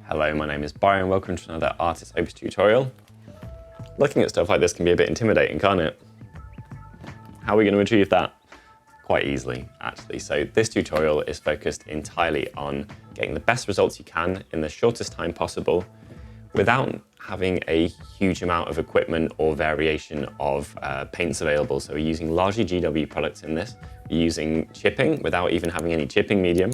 Hello, my name is Byron. Welcome to another Artis Opus tutorial. Looking at stuff like this can be a bit intimidating, can't it? How are we going to achieve that? Quite easily, actually. So this tutorial is focused entirely on getting the best results you can in the shortest time possible without having a huge amount of equipment or variation of paints available. So we're using largely GW products in this. We're using chipping without even having any chipping medium.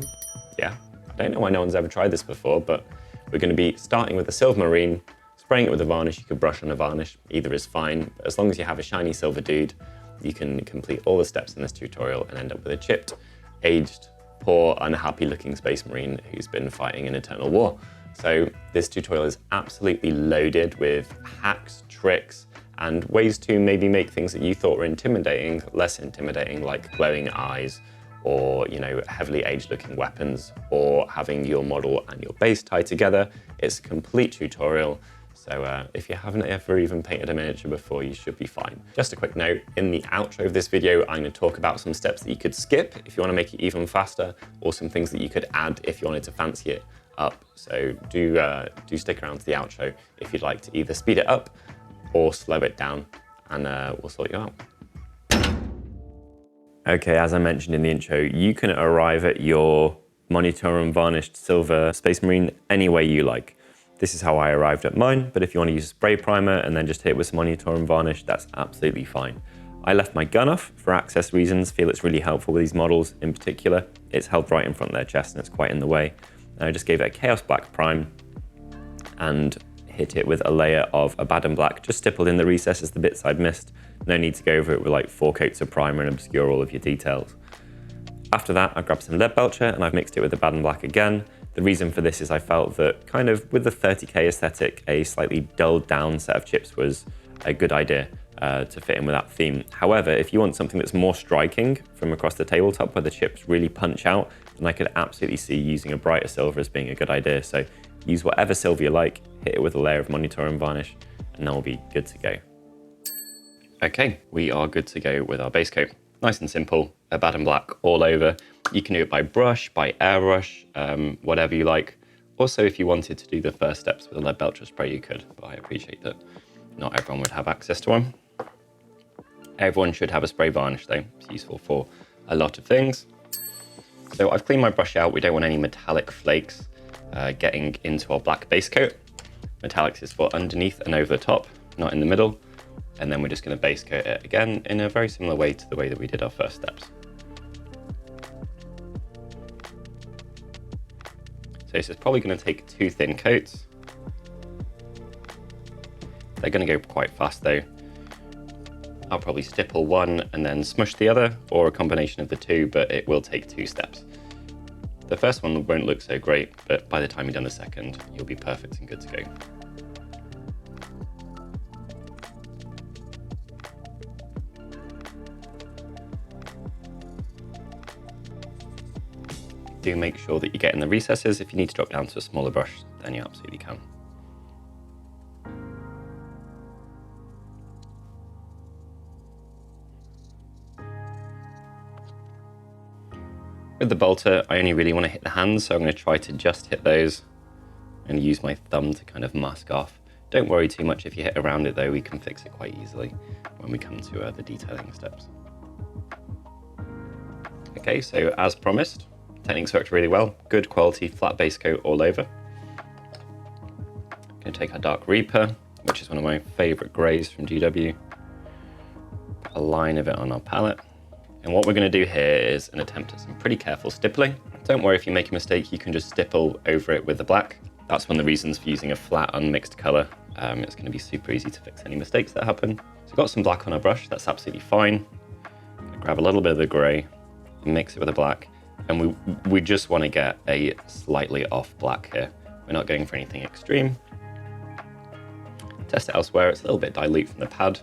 Yeah, I don't know why no one's ever tried this before, but we're going to be starting with a silver marine, spraying it with a varnish. You could brush on a varnish, either is fine. But as long as you have a shiny silver dude, you can complete all the steps in this tutorial and end up with a chipped, aged, poor, unhappy looking space marine who's been fighting an eternal war. So this tutorial is absolutely loaded with hacks, tricks, and ways to maybe make things that you thought were intimidating, less intimidating, like glowing eyes, or heavily aged looking weapons, or having your model and your base tied together. It's a complete tutorial. So if you haven't ever even painted a miniature before, you should be fine. Just a quick note, in the outro of this video, I'm going to talk about some steps that you could skip if you want to make it even faster, or some things that you could add if you wanted to fancy it up. So do stick around to the outro if you'd like to either speed it up or slow it down, and we'll sort you out. Okay, as I mentioned in the intro, you can arrive at your monitorum varnished silver Space Marine any way you like. This is how I arrived at mine, but if you want to use a spray primer and then just hit it with some monitorum varnish, that's absolutely fine. I left my gun off for access reasons, feel it's really helpful with these models in particular. It's held right in front of their chest and it's quite in the way. And I just gave it a Chaos Black prime and hit it with a layer of Abaddon Black, just stippled in the recesses, the bits I'd missed. No need to go over it with like 4 coats of primer and obscure all of your details. After that, I grabbed some lead belcher and I've mixed it with Abaddon Black again. The reason for this is I felt that kind of with the 30k aesthetic, a slightly dulled down set of chips was a good idea to fit in with that theme. However, if you want something that's more striking from across the tabletop where the chips really punch out, then I could absolutely see using a brighter silver as being a good idea. So use whatever silver you like, hit it with a layer of monitorum varnish, and then we'll be good to go. Okay, we are good to go with our base coat. Nice and simple, Abaddon Black all over. You can do it by brush, by airbrush, whatever you like. Also, if you wanted to do the first steps with a lead belcher spray, you could, but I appreciate that not everyone would have access to one. Everyone should have a spray varnish though. It's useful for a lot of things. So I've cleaned my brush out. We don't want any metallic flakes getting into our black base coat. Metallics is for underneath and over the top, not in the middle. And then we're just going to base coat it again in a very similar way to the way that we did our first steps. So this is probably going to take 2 thin coats. They're going to go quite fast though. I'll probably stipple one and then smush the other, or a combination of the two, but it will take 2 steps. The first one won't look so great, but by the time you've done the second, you'll be perfect and good to go. Do make sure that you get in the recesses. If you need to drop down to a smaller brush, then you absolutely can. With the bolter, I only really want to hit the hands, so I'm going to try to just hit those and use my thumb to kind of mask off. Don't worry too much if you hit around it though, we can fix it quite easily when we come to the detailing steps. Okay, so as promised, techniques worked really well. Good quality flat base coat all over. Going to take our Dark Reaper, which is one of my favorite grays from GW. Put a line of it on our palette. And what we're going to do here is an attempt at some pretty careful stippling. Don't worry if you make a mistake, you can just stipple over it with the black. That's one of the reasons for using a flat unmixed color. It's going to be super easy to fix any mistakes that happen. So we've got some black on our brush, that's absolutely fine. Grab a little bit of the gray, mix it with the black. And we just want to get a slightly off black here. We're not going for anything extreme. Test it elsewhere, it's a little bit dilute from the pad.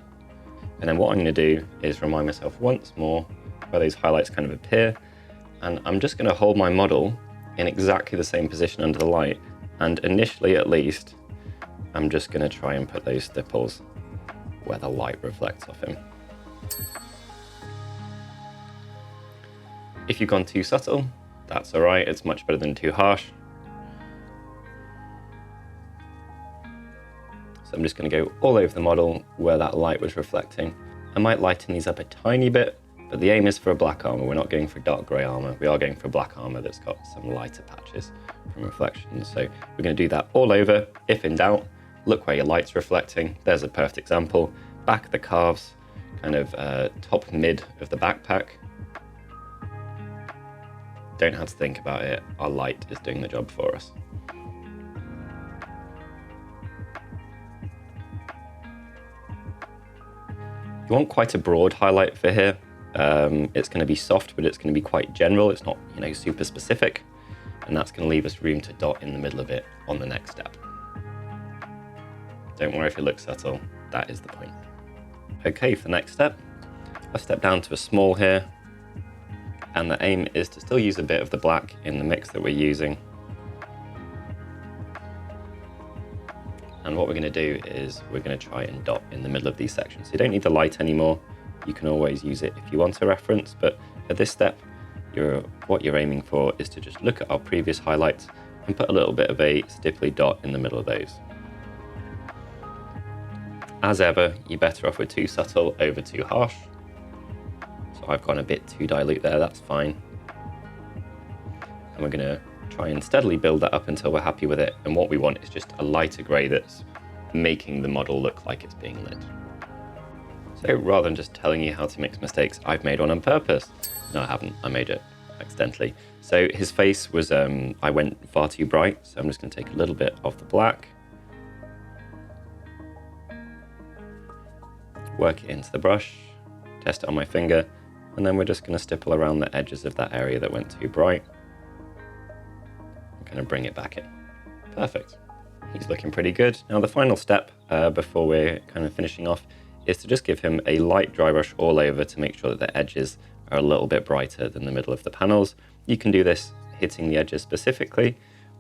And then what I'm going to do is remind myself once more where those highlights kind of appear. And I'm just going to hold my model in exactly the same position under the light. And initially at least, I'm just going to try and put those stipples where the light reflects off him. If you've gone too subtle, that's all right. It's much better than too harsh. So I'm just going to go all over the model where that light was reflecting. I might lighten these up a tiny bit, but the aim is for a black armor. We're not going for dark grey armor. We are going for black armor that's got some lighter patches from reflections. So we're going to do that all over. If in doubt, look where your light's reflecting. There's a perfect example. Back of the calves, kind of top mid of the backpack. Don't have to think about it. Our light is doing the job for us. You want quite a broad highlight for here. It's going to be soft, but it's going to be quite general. It's not, super specific. And that's going to leave us room to dot in the middle of it on the next step. Don't worry if it looks subtle. That is the point. Okay, for the next step, I've stepped down to a small here. And the aim is to still use a bit of the black in the mix that we're using. And what we're going to do is we're going to try and dot in the middle of these sections. So you don't need the light anymore. You can always use it if you want a reference, but at this step, what you're aiming for is to just look at our previous highlights and put a little bit of a stipply dot in the middle of those. As ever, you're better off with too subtle over too harsh. So I've gone a bit too dilute there, that's fine. And we're going to try and steadily build that up until we're happy with it. And what we want is just a lighter grey that's making the model look like it's being lit. So rather than just telling you how to mix mistakes, I've made one on purpose. No, I haven't, I made it accidentally. So his face was, I went far too bright. So I'm just going to take a little bit of the black, work it into the brush, test it on my finger, and then we're just going to stipple around the edges of that area that went too bright. And kind of bring it back in. Perfect. He's looking pretty good. Now the final step before we're kind of finishing off is to just give him a light dry brush all over to make sure that the edges are a little bit brighter than the middle of the panels. You can do this hitting the edges specifically,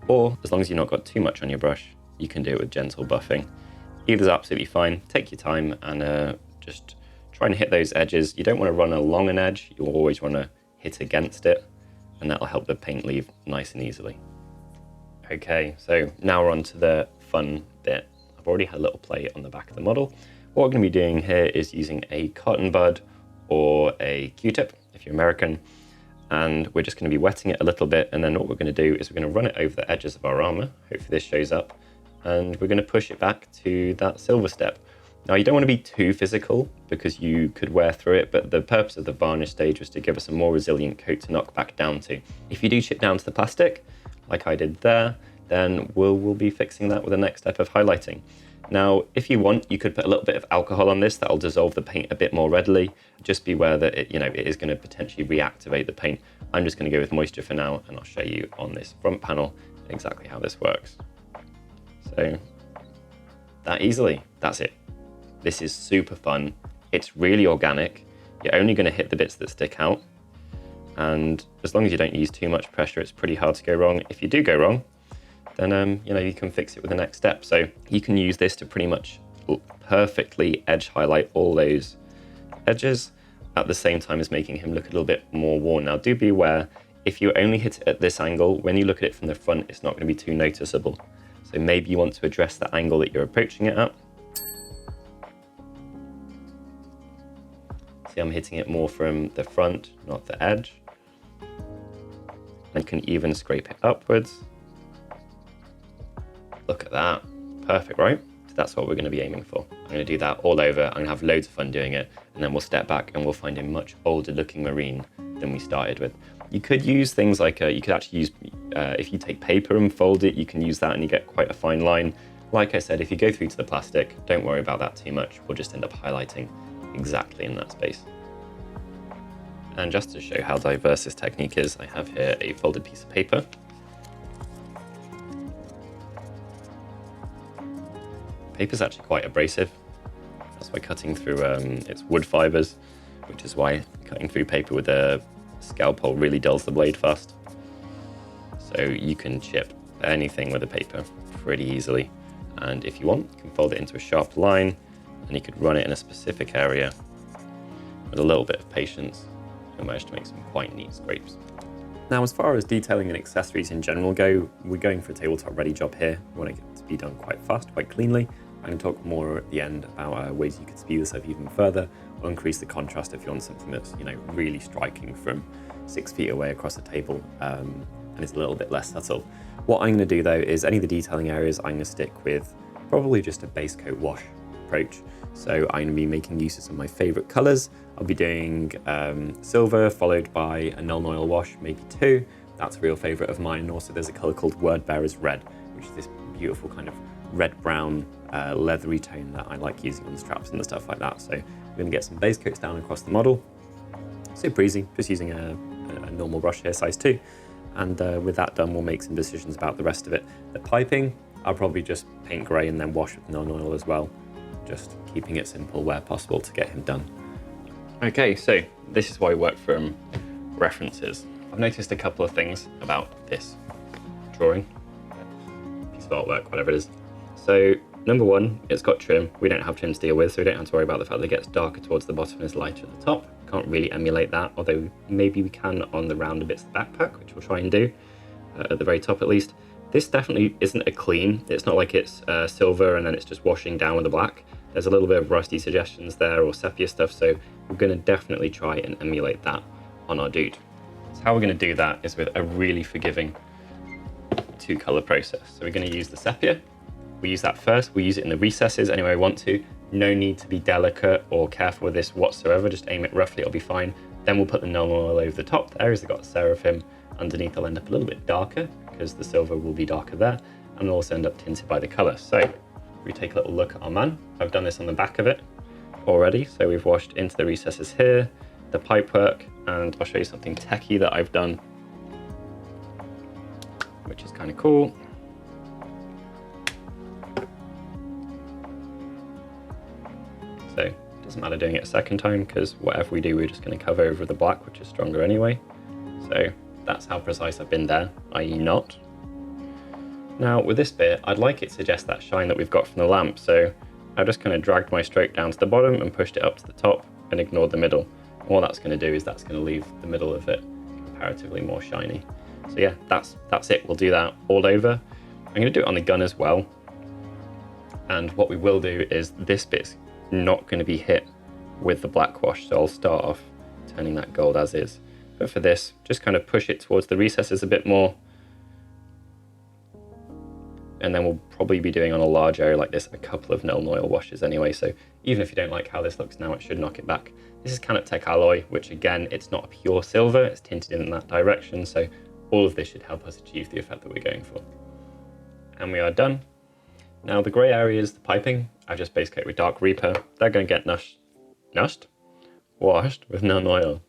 or as long as you've not got too much on your brush, you can do it with gentle buffing. Either's absolutely fine. Take your time and just try and hit those edges. You don't want to run along an edge. You always want to hit against it, and that'll help the paint leave nice and easily. Okay, so now we're on to the fun bit. I've already had a little play on the back of the model. What we're going to be doing here is using a cotton bud or a Q-tip, if you're American, and we're just going to be wetting it a little bit, and then what we're going to do is we're going to run it over the edges of our armor. Hopefully this shows up, and we're going to push it back to that silver step. Now you don't want to be too physical because you could wear through it, but the purpose of the varnish stage was to give us a more resilient coat to knock back down to. If you do chip down to the plastic, like I did there, then we'll be fixing that with the next step of highlighting. Now, if you want, you could put a little bit of alcohol on this. That'll dissolve the paint a bit more readily. Just be aware that it is going to potentially reactivate the paint. I'm just going to go with moisture for now, and I'll show you on this front panel exactly how this works. So that easily, that's it. This is super fun. It's really organic. You're only going to hit the bits that stick out. And as long as you don't use too much pressure, it's pretty hard to go wrong. If you do go wrong, then you can fix it with the next step. So you can use this to pretty much perfectly edge highlight all those edges at the same time as making him look a little bit more worn. Now do be aware, if you only hit it at this angle, when you look at it from the front, it's not going to be too noticeable. So maybe you want to address the angle that you're approaching it at. See, I'm hitting it more from the front, not the edge. And can even scrape it upwards. Look at that, perfect, right? So that's what we're going to be aiming for. I'm going to do that all over. I'm going to have loads of fun doing it, and then we'll step back and we'll find a much older looking marine than we started with. You could use things like, you could actually use, if you take paper and fold it, you can use that and you get quite a fine line. Like I said, if you go through to the plastic, don't worry about that too much. We'll just end up highlighting exactly in that space. And just to show how diverse this technique is, I have here a folded piece of paper. Paper's actually quite abrasive. That's why cutting through it's wood fibers, which is why cutting through paper with a scalpel really dulls the blade fast. So you can chip anything with a paper pretty easily. And if you want, you can fold it into a sharp line, and you could run it in a specific area. With a little bit of patience, you'll manage to make some quite neat scrapes. Now, as far as detailing and accessories in general go, we're going for a tabletop ready job here. We want it to be done quite fast, quite cleanly. I'm going to talk more at the end about ways you could speed this up even further, or increase the contrast if you want something that's, you know, really striking from 6 feet away across the table, and it's a little bit less subtle. What I'm going to do though is any of the detailing areas I'm going to stick with probably just a base coat wash approach. So I'm going to be making use of some of my favorite colors. I'll be doing silver followed by a null oil wash, maybe 2. That's a real favorite of mine. And also there's a color called Word Bearer's Red, which is this beautiful kind of red-brown leathery tone that I like using on straps and stuff like that. So we're going to get some base coats down across the model. Super easy, just using a normal brush here, size 2. And with that done, we'll make some decisions about the rest of it. The piping, I'll probably just paint grey and then wash with non-oil as well. Just keeping it simple where possible to get him done. Okay, so this is why I work from references. I've noticed a couple of things about this drawing, piece of artwork, whatever it is. So number one, it's got trim. We don't have trim to deal with, so we don't have to worry about the fact that it gets darker towards the bottom and is lighter at the top. Can't really emulate that, although maybe we can on the rounder bits of the backpack, which we'll try and do at the very top at least. This definitely isn't a clean. It's not like it's silver and then it's just washing down with the black. There's a little bit of rusty suggestions there or sepia stuff, so we're going to definitely try and emulate that on our dude. So how we're going to do that is with a really forgiving 2-color process. So we're going to use the sepia. We use that first. We use it in the recesses any way we want to. No need to be delicate or careful with this whatsoever. Just aim it roughly, it'll be fine. Then we'll put the null oil over the top. The areas that got seraphim underneath will end up a little bit darker because the silver will be darker there, and will also end up tinted by the color. So if we take a little look at our man, I've done this on the back of it already. So we've washed into the recesses here, the pipework, and I'll show you something techie that I've done, which is kind of cool. So it doesn't matter doing it a second time because whatever we do, we're just going to cover over the black, which is stronger anyway. So that's how precise I've been there, i.e. not. Now with this bit, I'd like it to suggest that shine that we've got from the lamp. So I just kind of dragged my stroke down to the bottom and pushed it up to the top and ignored the middle. And what that's going to do is that's going to leave the middle of it comparatively more shiny. So yeah, that's it. We'll do that all over. I'm going to do it on the gun as well. And what we will do is this bit's not going to be hit with the black wash. So I'll start off turning that gold as is. But for this, just kind of push it towards the recesses a bit more. And then we'll probably be doing on a large area like this a couple of null oil washes anyway. So even if you don't like how this looks now, it should knock it back. This is Canoptech alloy, which again, it's not a pure silver, it's tinted in that direction. So all of this should help us achieve the effect that we're going for. And we are done. Now the gray areas, the piping, I've just base coated with Dark Reaper. They're going to get washed with null oil.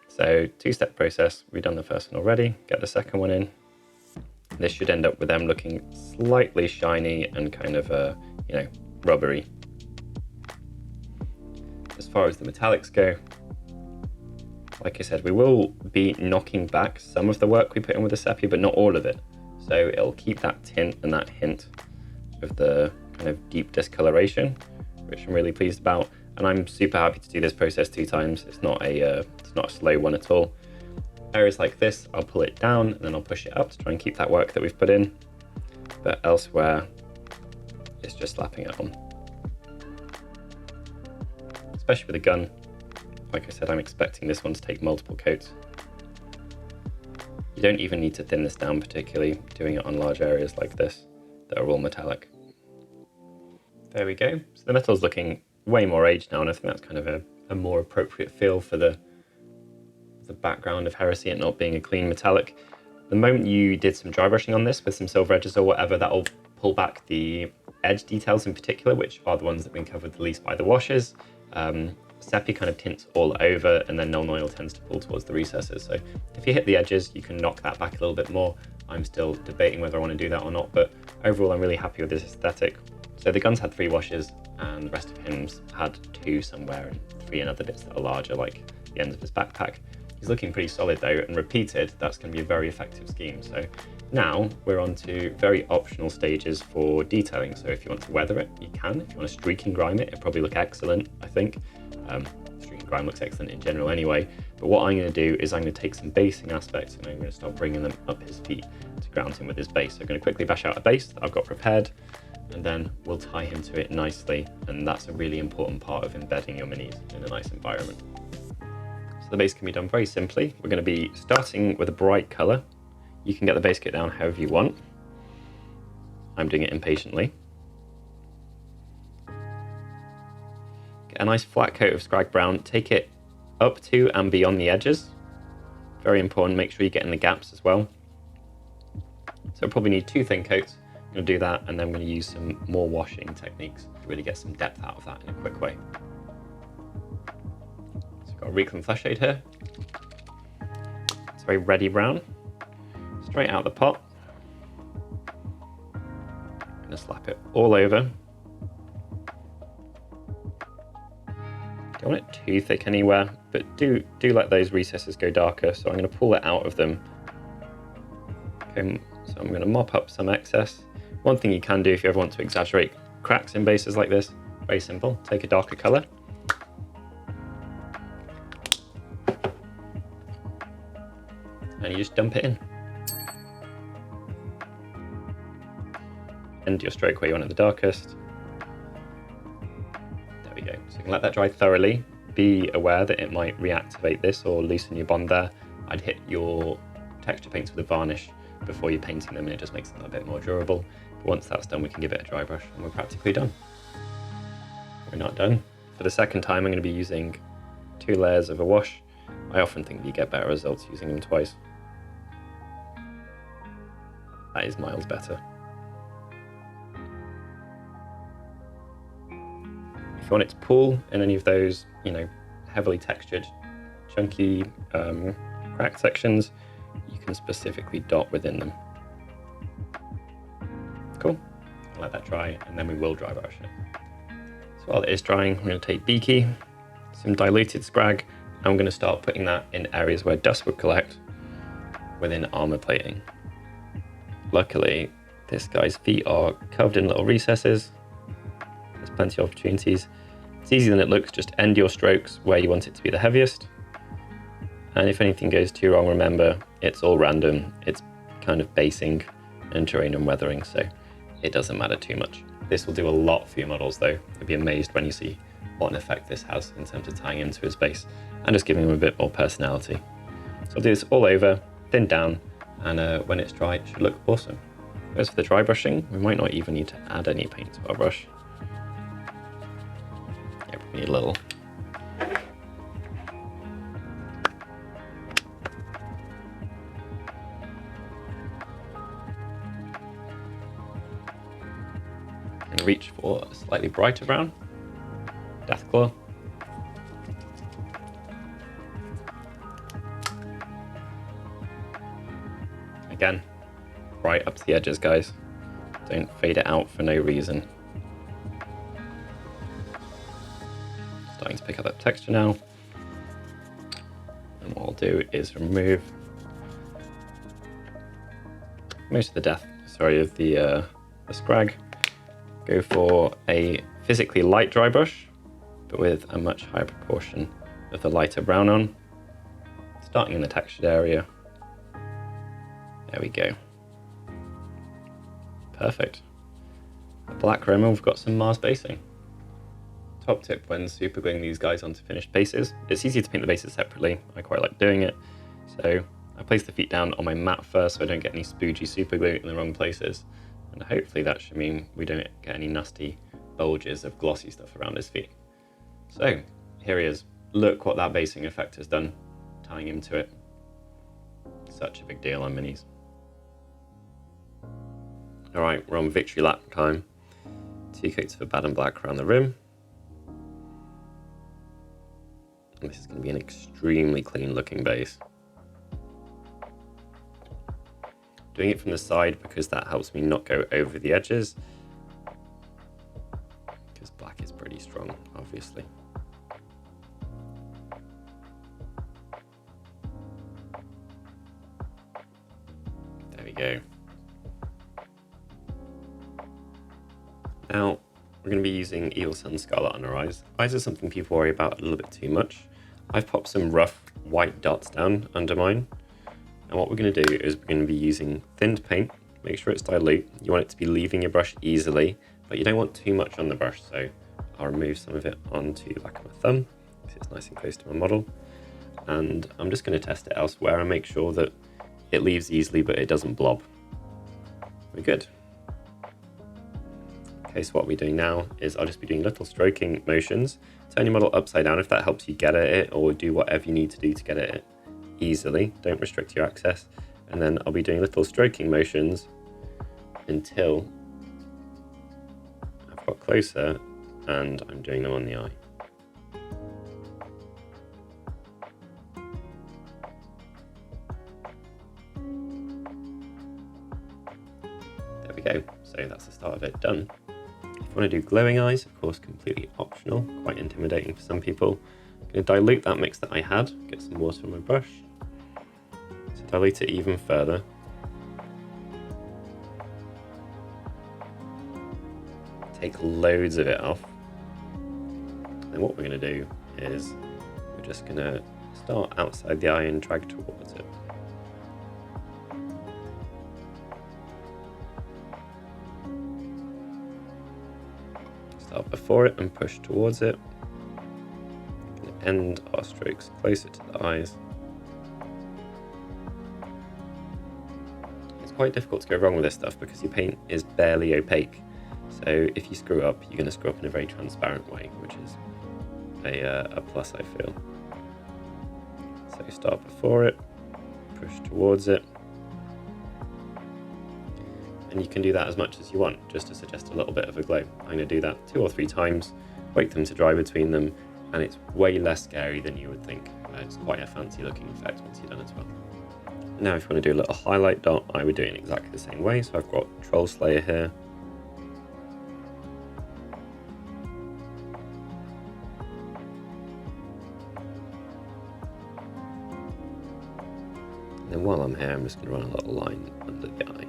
So 2-step process. We've done the first one already. Get the second one in. This should end up with them looking slightly shiny and kind of, you know, rubbery. As far as the metallics go, like I said, we will be knocking back some of the work we put in with the sepia, but not all of it. So it'll keep that tint and that hint of the kind of deep discoloration, which I'm really pleased about. And I'm super happy to do this process 2 times. It's not a slow one at all. Areas like this, I'll pull it down and then I'll push it up to try and keep that work that we've put in. But elsewhere, it's just slapping it on. Especially with a gun. Like I said, I'm expecting this one to take multiple coats. You don't even need to thin this down particularly, doing it on large areas like this that are all metallic. There we go. So the metal's looking way more aged now, and I think that's kind of a more appropriate feel for the background of Heresy and not being a clean metallic. The moment you did some dry brushing on this with some silver edges or whatever, that'll pull back the edge details in particular, which are the ones that have been covered the least by the washes. Sepia kind of tints all over, and then null oil tends to pull towards the recesses. So if you hit the edges, you can knock that back a little bit more. I'm still debating whether I want to do that or not, but overall I'm really happy with this aesthetic. So the guns had 3 washes, and the rest of him had 2 somewhere, and 3 in other bits that are larger, like the ends of his backpack. He's looking pretty solid though, and repeated, that's going to be a very effective scheme. So now we're on to very optional stages for detailing. So if you want to weather it, you can. If you want to streak and grime it, it'll probably look excellent, I think. Streak and grime looks excellent in general anyway. But what I'm going to do is I'm going to take some basing aspects and I'm going to start bringing them up his feet to ground him with his base. So I'm going to quickly bash out a base that I've got prepared. and then we'll tie him to it nicely. And that's a really important part of embedding your minis in a nice environment. So the base can be done very simply. We're going to be starting with a bright color. You can get the base kit down however you want. I'm doing it impatiently. Get a nice flat coat of Scrag Brown. Take it up to and beyond the edges. Very important, make sure you get in the gaps as well. So I'll probably need 2 thin coats. I'm going to do that, and then I'm going to use some more washing techniques to really get some depth out of that in a quick way. So I've got a Reclaimed Flesh Shade here. It's very reddy brown. Straight out the pot. I'm going to slap it all over. Don't want it too thick anywhere, but do let those recesses go darker. So I'm going to pull it out of them. Okay, so I'm going to mop up some excess. One thing you can do if you ever want to exaggerate cracks in bases like this, very simple. Take a darker color. And you just dump it in. End your stroke where you want it the darkest. There we go. So you can let that dry thoroughly. Be aware that it might reactivate this or loosen your bond there. I'd hit your texture paints with a varnish before you're painting them, and it just makes them a bit more durable. But once that's done, we can give it a dry brush and we're practically done. We're not done. For the second time, I'm going to be using 2 layers of a wash. I often think you get better results using them twice. That is miles better. If you want it to pool in any of those, heavily textured, chunky, cracked sections, you can specifically dot within them. Cool. I'll let that dry, and then we will dry brush it. So while it is drying, I'm going to take Beaky, some diluted Scrag, and I'm going to start putting that in areas where dust would collect within armor plating. Luckily, this guy's feet are covered in little recesses. There's plenty of opportunities. It's easier than it looks. Just end your strokes where you want it to be the heaviest. And if anything goes too wrong, remember, it's all random. It's kind of basing and terrain and weathering, so it doesn't matter too much. This will do a lot for your models though. You'll be amazed when you see what an effect this has in terms of tying into his base and just giving him a bit more personality. So I'll do this all over, thin down, and when it's dry, it should look awesome. As for the dry brushing, we might not even need to add any paint to our brush. Yeah, we need a little. And reach for a slightly brighter brown, Deathclaw. Again, right up to the edges, guys. Don't fade it out for no reason. Starting to pick up that texture now. And what I'll do is remove most of the Scrag. Go for a physically light dry brush, but with a much higher proportion of the lighter brown on, starting in the textured area. There we go. Perfect. The black Roman, we've got some Mars basing. Top tip when super gluing these guys onto finished bases, it's easy to paint the bases separately. I quite like doing it. So I place the feet down on my mat first so I don't get any spoogy super glue in the wrong places. And hopefully that should mean we don't get any nasty bulges of glossy stuff around his feet. So here he is. Look what that basing effect has done, tying him to it. Such a big deal on minis. All right, we're on victory lap time. 2 coats of bad and black around the rim. And this is going to be an extremely clean looking base. Doing it from the side because that helps me not go over the edges. Because black is pretty strong, obviously. There we go. Now, we're going to be using Evil Sun Scarlet on our eyes. Eyes are something people worry about a little bit too much. I've popped some rough white dots down under mine. And what we're going to do is we're going to be using thinned paint. Make sure it's dilute. You want it to be leaving your brush easily, but you don't want too much on the brush, so I'll remove some of it onto the back of my thumb, because it's nice and close to my model. And I'm just going to test it elsewhere and make sure that it leaves easily, but it doesn't blob. We're good. Okay, so what we're doing now is I'll just be doing little stroking motions. Turn your model upside down if that helps you get at it, or do whatever you need to do to get at it easily. Don't restrict your access. And then I'll be doing little stroking motions until I've got closer and I'm doing them on the eye. There we go. So that's the start of it done. If you want to do glowing eyes, of course, completely optional, quite intimidating for some people. I'm going to dilute that mix that I had, get some water on my brush. So dilute it even further. Take loads of it off. And then what we're going to do is we're just going to start outside the eye and drag towards it. Start before it and push towards it. We're going to end our strokes closer to the eyes. It's quite difficult to go wrong with this stuff because your paint is barely opaque. So if you screw up, you're going to screw up in a very transparent way, which is a plus, I feel. So start before it, push towards it. And you can do that as much as you want, just to suggest a little bit of a glow. I'm going to do that 2 or 3 times, wait them to dry between them, and it's way less scary than you would think. It's quite a fancy looking effect once you're done as well. Now if you want to do a little highlight dot, I would do it in exactly the same way. So I've got Troll Slayer here. And then while I'm here, I'm just going to run a little line under the eye.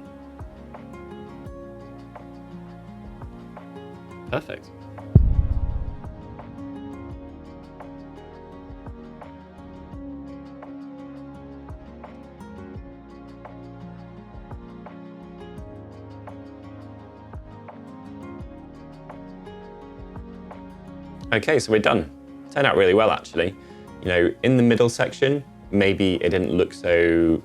Perfect. Okay, so we're done. Turned out really well, actually. You know, in the middle section, maybe it didn't look so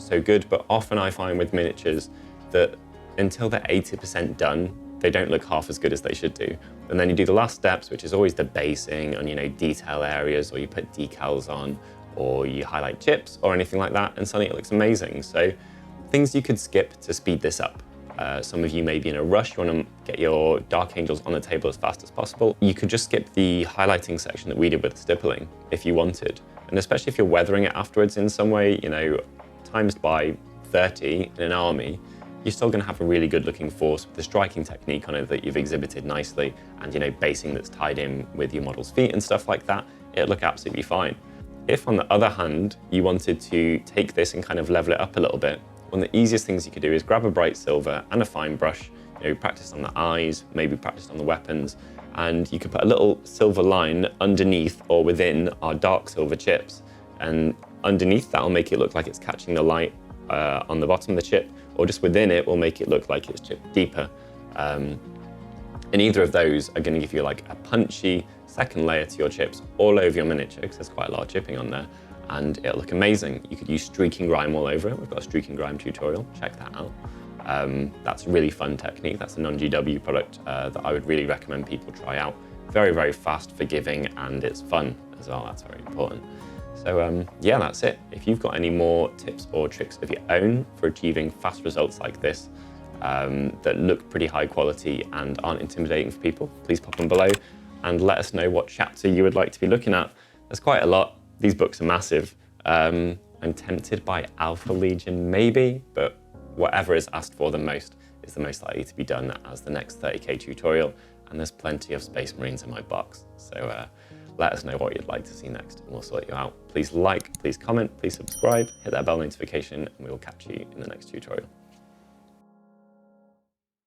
good, but often I find with miniatures that until they're 80% done, they don't look half as good as they should do. And then you do the last steps, which is always the basing on, you know, detail areas, or you put decals on, or you highlight chips or anything like that, and suddenly it looks amazing. So things you could skip to speed this up. Some of you may be in a rush, you want to get your Dark Angels on the table as fast as possible. You could just skip the highlighting section that we did with the stippling if you wanted. And especially if you're weathering it afterwards in some way, you know, times by 30 in an army, you're still going to have a really good looking force with the striking technique on it that you've exhibited nicely, and, you know, basing that's tied in with your model's feet and stuff like that, it'll look absolutely fine. If, on the other hand, you wanted to take this and kind of level it up a little bit, one of the easiest things you could do is grab a bright silver and a fine brush, you know, practice on the eyes, maybe practice on the weapons, and you could put a little silver line underneath or within our dark silver chips, and underneath that will make it look like it's catching the light on the bottom of the chip, or just within it will make it look like it's chipped deeper. And either of those are going to give you like a punchy second layer to your chips all over your miniature, because there's quite a lot of chipping on there, and it'll look amazing. You could use streaking grime all over it. We've got a streaking grime tutorial, check that out. That's a really fun technique. That's a non-GW product that I would really recommend people try out. Very, very fast, forgiving, and it's fun as well. That's very important. So yeah, that's it. If you've got any more tips or tricks of your own for achieving fast results like this that look pretty high quality and aren't intimidating for people, please pop them below and let us know what chapter you would like to be looking at. There's quite a lot. These books are massive. I'm tempted by Alpha Legion maybe, but whatever is asked for the most is the most likely to be done as the next 30k tutorial, and there's plenty of Space Marines in my box. So let us know what you'd like to see next, and we'll sort you out. Please like, please comment, please subscribe, hit that bell notification, and we will catch you in the next tutorial.